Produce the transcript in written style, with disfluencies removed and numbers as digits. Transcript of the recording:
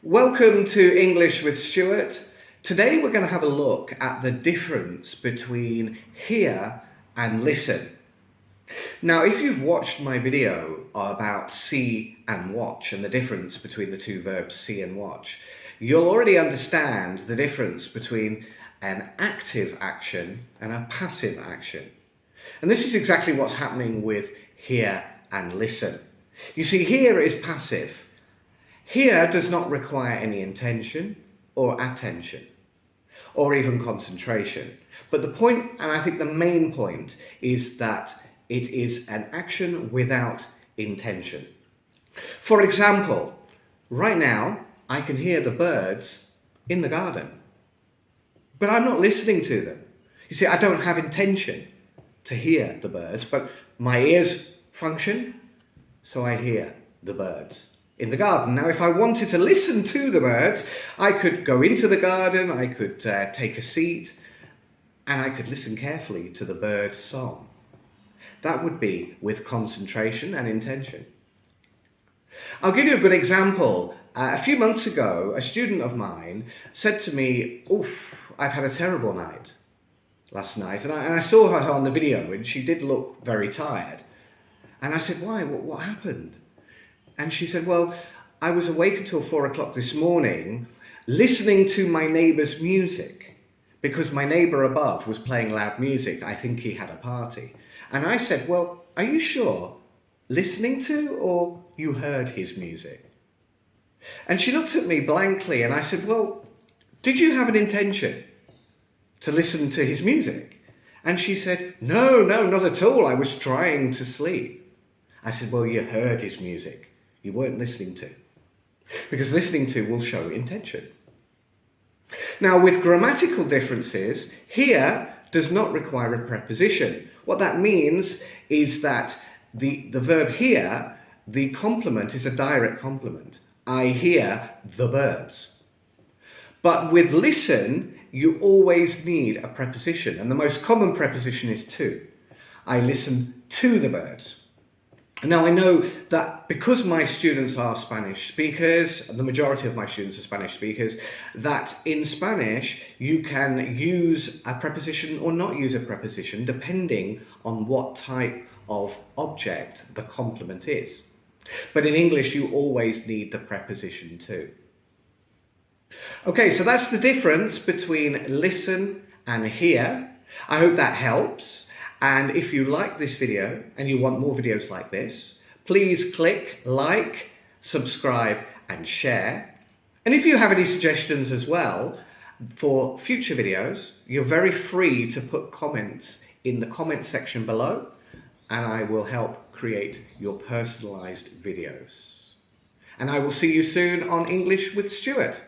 Welcome to English with Stuart. Today we're going to have a look at the difference between hear and listen. Now, if you've watched my video about see and watch and the difference between the two verbs see and watch, you'll already understand the difference between an active action and a passive action. And this is exactly what's happening with hear and listen. You see, hear is passive. Hear does not require any intention or attention or even concentration. But the point, and I think the main point, is that it is an action without intention. For example, right now I can hear the birds in the garden, but I'm not listening to them. You see, I don't have intention to hear the birds, but my ears function, so I hear the birds in the garden. Now, if I wanted to listen to the birds, I could go into the garden, I could take a seat, and I could listen carefully to the bird's song. That would be with concentration and intention. I'll give you a good example. A few months ago, a student of mine said to me, "Oof, I've had a terrible night last night." And I saw her on the video, and she did look very tired. And I said, "Why? What happened?" And she said, "Well, I was awake until 4 o'clock this morning listening to my neighbour's music because my neighbour above was playing loud music. I think he had a party." And I said, "Well, are you sure? Listening to, or you heard his music?" And she looked at me blankly, and I said, "Well, did you have an intention to listen to his music?" And she said, No, not at all. I was trying to sleep." I said, "Well, you heard his music. You weren't listening to." Because listening to will show intention. Now, with grammatical differences, hear does not require a preposition. What that means is that the verb hear, the complement is a direct complement. I hear the birds. But with listen, you always need a preposition, and the most common preposition is to. I listen to the birds. Now, I know that because my students are Spanish speakers, the majority of my students are Spanish speakers, that in Spanish you can use a preposition or not use a preposition depending on what type of object the complement is. But in English, you always need the preposition to. Okay, so that's the difference between listen and hear. I hope that helps. And if you like this video and you want more videos like this, please click like, subscribe and share. And if you have any suggestions as well for future videos, you're very free to put comments in the comment section below, and I will help create your personalized videos. And I will see you soon on English with Stuart.